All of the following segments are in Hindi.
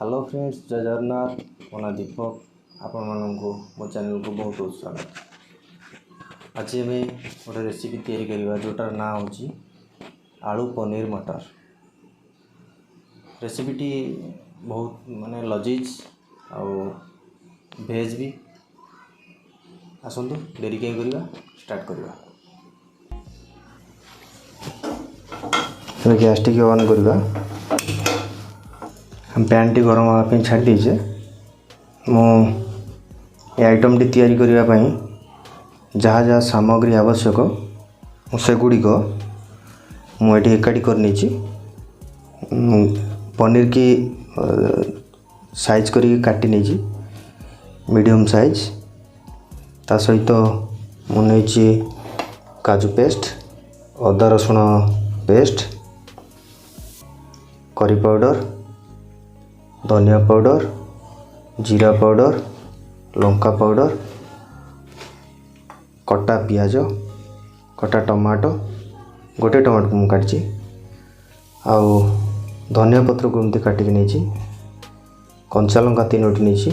हेलो फ्रेंड्स, जय जगन्नाथ। मो दीपक आपण मानू मो चैनल को बहुत बहुत स्वागत। आज आम गोटे रेसिपी तैयारी करवा जोटार ना हूँ आलू पनीर मटर। रेसिपीटी बहुत माने लजीज आउ भेज भी। आसतु देरी कहीं करवा स्टार्ट करवा। गैस टी ऑन करवा। हम पैन टी गरम होगा छाड़ दीजे। ये आइटम टी तैयारी करने जहाँ जहाँ सामग्री आवश्यक सेगुड़िक मुझे एकाठी कर पनीर की साइज करी काटी नहीं मीडियम साइज। ता सहित मुझे काजू पेस्ट, अदा रसुण पेस्ट, करी पाउडर, धनिया पाउडर, जीरा पाउडर, लंका पाउडर, कटा पियाज, कटा टमाटो, गोटे टमाटो को काटी आउ धनिया पत्र को एमती काटिक नहीं, कंचा लंका 3टी नहीं,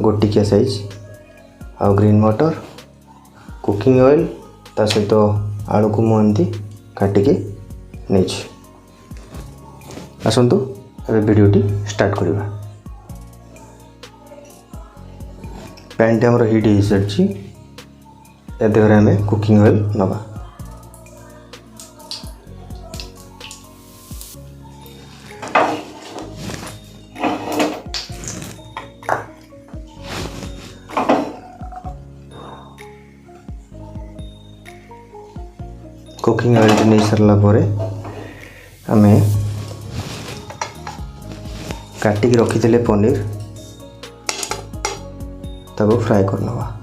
गोटिकिया साइज आउ ग्रीन मटर, कुकिंग ऑयल, ता सहित आलू को मुझे काटिक नहीं। आसतु अबे वीडियोटी स्टार्ट करवा। पैन टी हमर हीट हो सारी एदेहरे आम कुकिंग ऑयल नवा। कुकिंग ऑयल नहीं सारा पर आम काटिक रखी पनीर तब फ्राए करनवा।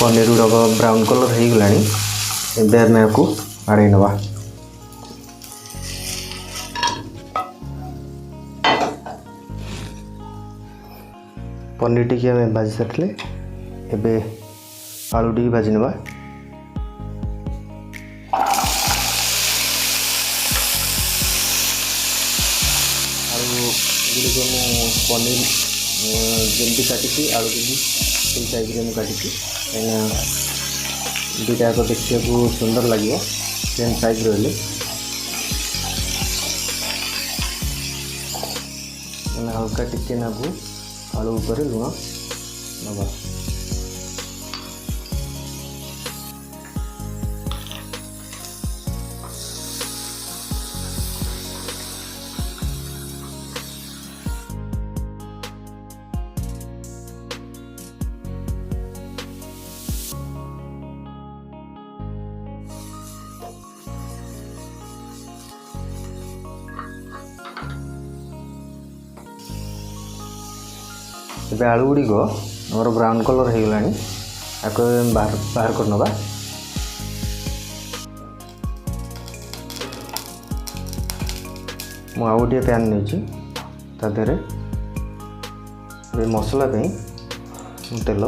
पनीर गुड़ाक ब्राउन कलर हो गला। एवं आम आपको आड़े नवा। पनीर टी आम भाजी सारे एवं आलू टी भाजी नवा। पनीर जमी काटी आलू को साइज में काटी दुटा को देखा सुंदर लगे सेम साइज रही हल्का टिके नाकू आलू उपर लुण नवा। एबे आलू गुड़ी आमर ब्राउन कलर हो गला। आपको बाहर कर नवा। मु गोटे पैन नहीं देहरे मसला तेल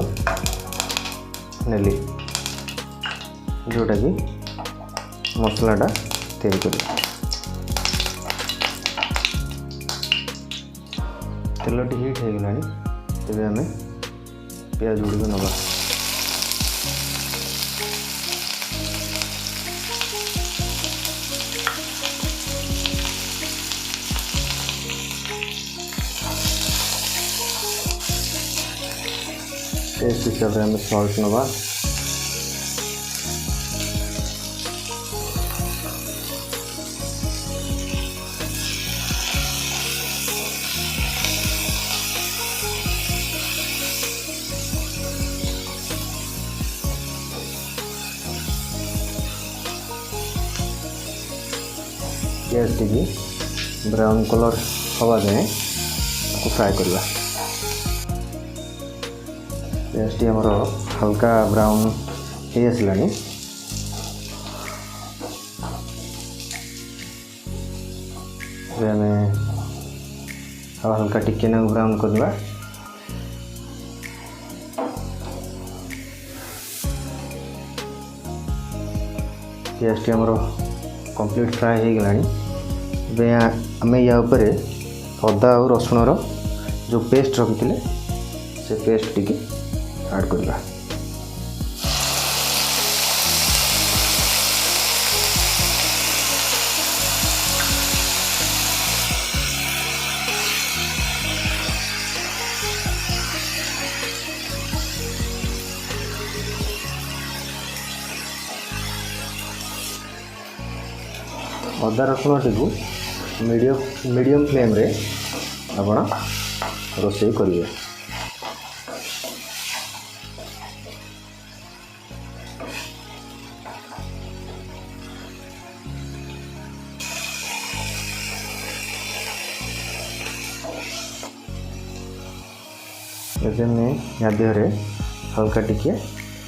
नेली जोटा कि मसलाटा तैयारी कर। तेल टी हिट हो गला। तेरे आम पियाज गुड़िक नवा टेस्ट हिसाब से आम सल्ट नवा पियाज टी ब्राउन कलर हवा जाए फ्राए करवा। पियाज टी आमर हल्का ब्राउन हो आसला आम हल्का टिके ना ब्राउन करवा। पियाज टी आमर कंप्लीट फ्राए हो गला। आम या अदा और रसुण जो पेस्ट रखी से पेस्ट टी ऐड करवा। अदा रसुण टी को मीडियम फ्लेम रे आपण रोषे करेंगे। या देहरे हल्का टिके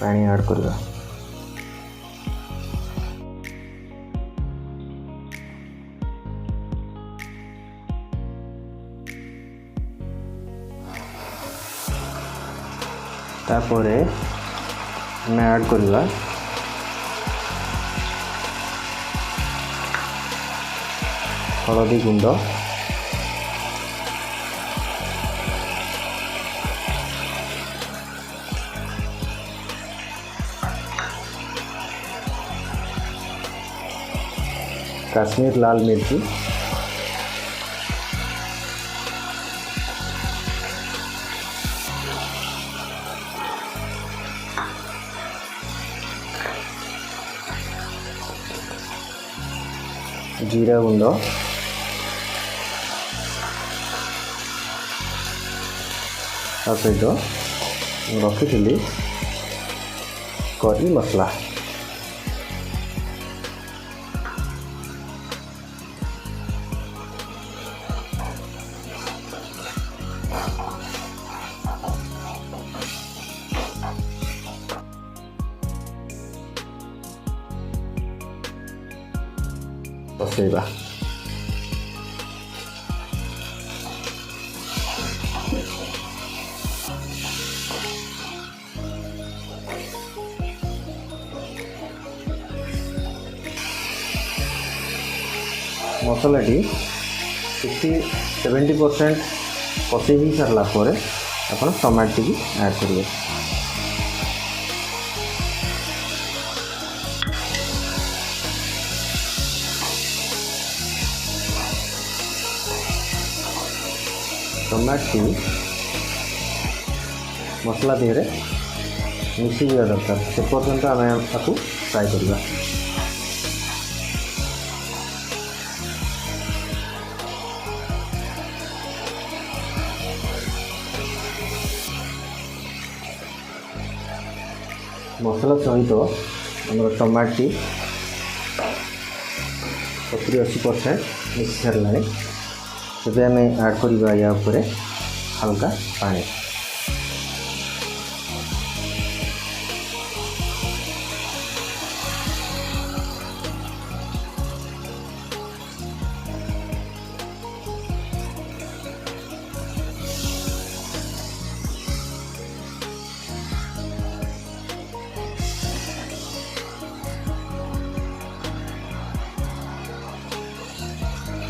पानी ऐड करवा। तापर आम ऐड करवा हलदी गुंड, काश्मीर लाल मिर्ची, जीरा गुंड, सहित रखी करी मसला। बसैबा मसलाटी 60-70% कषे ही सारा पर आप टमाटो टी ऐड करेंगे। टमाटो मसला देहरे मिसी जावा दरकार से पर्यंत आम आपको फ्राए करवा। मसला सहित आम टमाटो 70-80% मिसी सारे तेज आम ऐड करवा या हल्का पानी।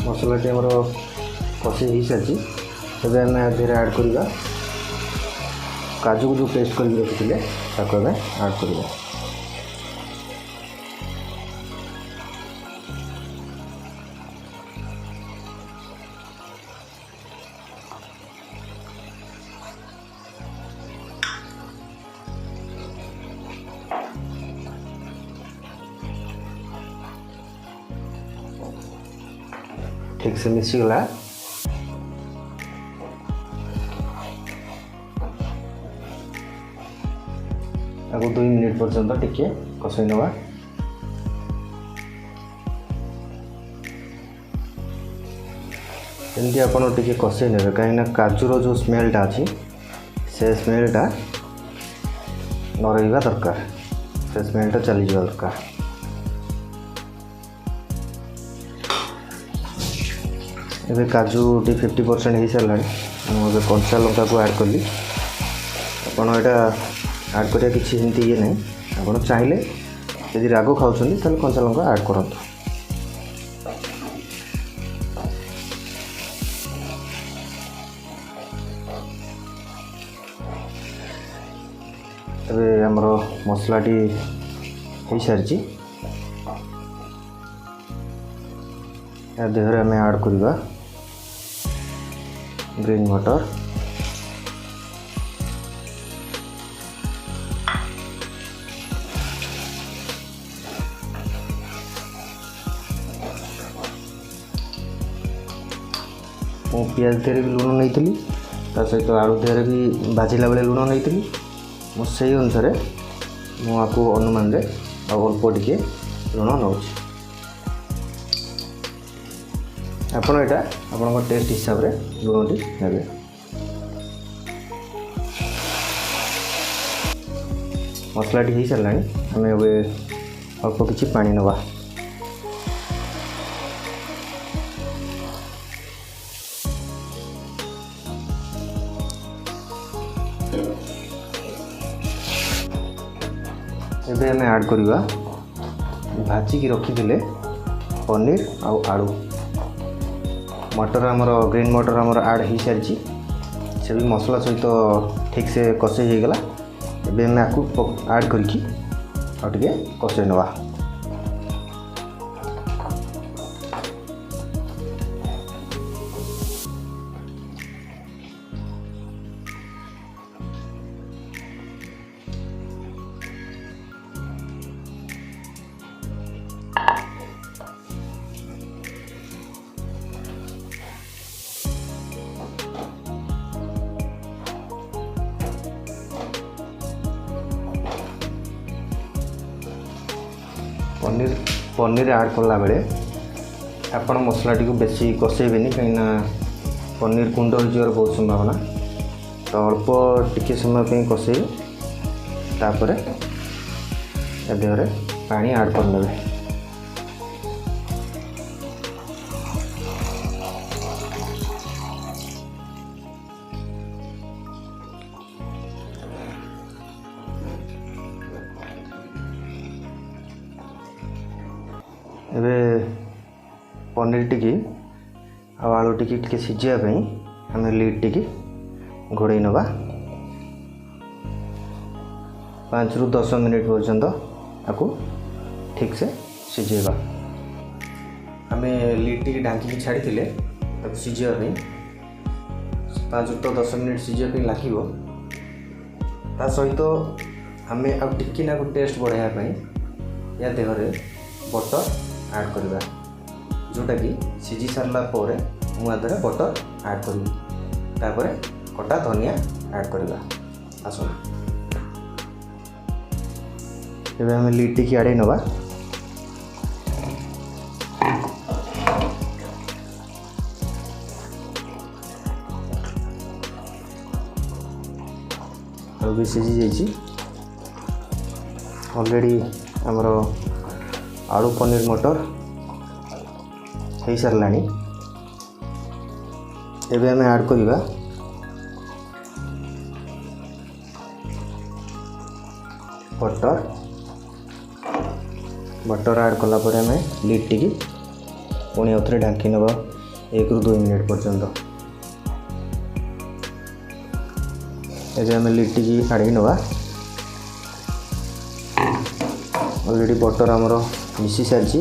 मसलाटी आमर कषे हो सारी तेज आम धीरे ऐड करवा काजू को जो पेस्ट करके रखिले ताको एबे ऐड करिबा। ठीक से मिसी गला आगो 2 मिनिट पर्यंत टिके कसई नवा। एमती आपन टिके कसई नेबे कहीं काजूर जो स्मेलटा अच्छी से स्मेलटा न रहा दरकार, से स्मेलटा चली जा दरकार। एबे काजू 50% हो सारा मुझे कंचा लंका को ऐड कली। आपड़ यहाँ ऐड करिया किसी एमती ये नहीं, आप चाहिए यदि राग खाऊँ तो कंचा लंका ऐड करूँ। एबे हमरो मसलाटी हो सारी या देहरे आम ऐड करवा ग्रीन मटर, मु पियाज देहरे भी लुण नहीं थी, सहित आलू देहरे भी भाजिला बेले लुण नहीं थी। मुझे अनुसार मुझे अनुमान रे अल्प टिके लुण नौ। आपड़ यहाँ आपण टेस्ट हिसाब से लुण टी ने। मसलाटी हो सारा आम अल्प किसी पानी नवा। एबे आम ऐड करवा भाजिकी रखी पनीर आउ आलू। मटर आमर ग्रीन मटर आमर ऐड हो सारी से भी मसला सहित ठीक से कसई हो गला। एबे आपको ऐड करके आगे कसई नवा। पनीर ऐड कला बेले आपण मसला टी बेसी कसईबेनी कहीं पनीर कुंड हो जावर बहुत संभावना। तो अल्प टिके समय पे कसई तापर देहरे पानी ऐड करने। एबे पनीर टिकी आलू टिकी सिझापी आम लीड टिकी घोड़े नवा 5 ରୁ 10 मिनिट पर्यंत आपको ठीक से सिझेबा। आम लीड टिकी ढांकी छाड़ी सिझापी 5 ରୁ 10 मिनिट सिझापी लगे। ता सहित आम टिकी ना टेस्ट बढ़ाई या देहरे बटर ऐड करवा, जोटा कि सिझी सारा पर मुझे बटर ऐड करी तापर कटा धनिया ऐड करवा। आसना एबे हम लीड टिकी आड़े नवा। आलू भी सिझी जाइए ऑलरेडी। आमर आलू पनीर मटर हो सारा। एबे आम ऐड करवा बटर ऐड कला आम लीड टिकी पुणी आउे ढांकी नवा 1 ରୁ 2 मिनिट पर्यंत। ଏବେ ଆମେ ଲିଟିକି କାଢ଼ି ନେବା। ऑलरेडी बटर आमर मिसी सारी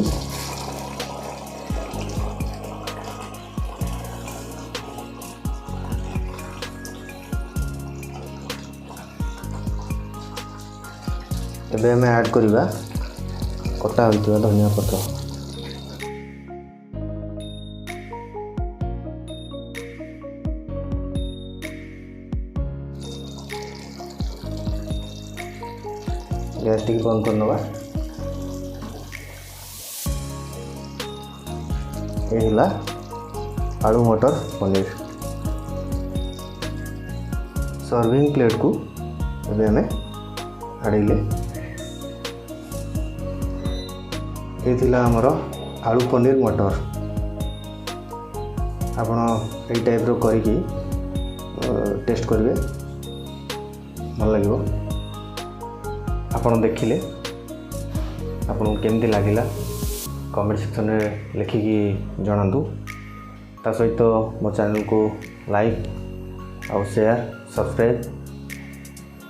एबे हमें ऐड करवा कटा होइतिबा धनिया पत्र। गैस टी बंद कर नवा। ये आलू मटर पनीर सर्विंग प्लेट को एबे हमें आड़े ये आमर आलू पनीर मटर आपण ये टाइप रो करिकी टेस्ट करेंगे भल लगे। आपण देखिले आपन केमती लगिला कमेंट सेक्शन में लिखिकी जणातु। ता सहित मो चैनल को लाइक और शेयर सब्सक्राइब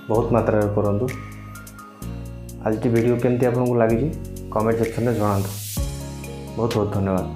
बहुत मात्रा करूँ। आज वीडियो केमती आपको लगी कमेंट सेक्शन में जणातु। बहुत बहुत धन्यवाद।